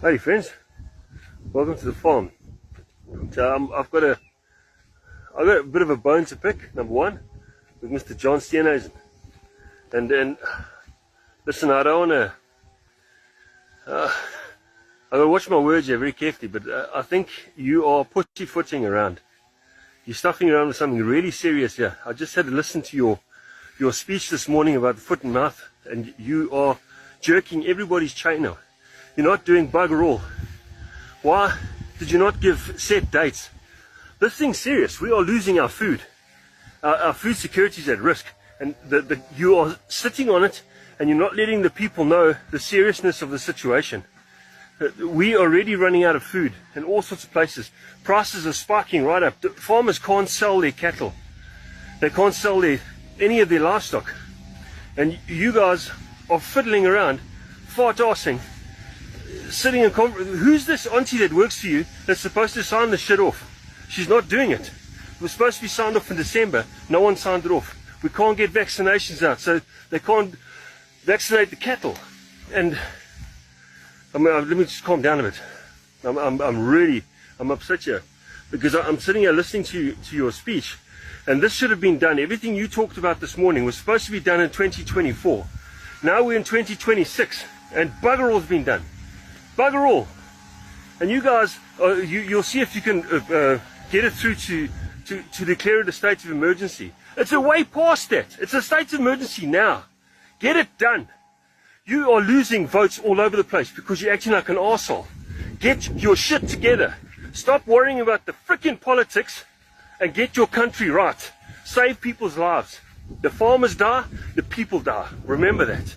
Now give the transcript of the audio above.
Howdy friends, welcome to the farm. I've got a bit of a bone to pick, number one, with Mr. John Steenhuisen. And listen, I don't want to, I gotta watch my words here very carefully, but I think you are pussyfooting around. You're stuffing around with something really serious here. I just had to listen to your speech this morning about the foot and mouth, and you are jerking everybody's chain now. You're not doing bugger all. Why did you not give set dates? This thing's serious. We are losing our food. Our food security is at risk, and you are sitting on it, and you're not letting the people know the seriousness of the situation. We are already running out of food in all sorts of places. Prices are spiking right up. The farmers can't sell their cattle. They can't sell any of their livestock. And you guys are fiddling around, fart-arsing, sitting in who's this auntie that works for you that's supposed to sign the shit off? She's not doing it. It was supposed to be signed off in December. No one signed it off. We can't get vaccinations out, so they can't vaccinate the cattle. And I mean, let me just calm down a bit. I'm upset here because I'm sitting here listening to your speech, and this should have been done. Everything you talked about this morning was supposed to be done in 2024. Now we're in 2026, and bugger all's been done. Bugger all. And you guys, you'll see if you can get it through to declare it a state of emergency. It's a way past that. It's a state of emergency now. Get it done. You are losing votes all over the place because you're acting like an arsehole. Get your shit together. Stop worrying about the frickin' politics and get your country right. Save people's lives. The farmers die, the people die. Remember that.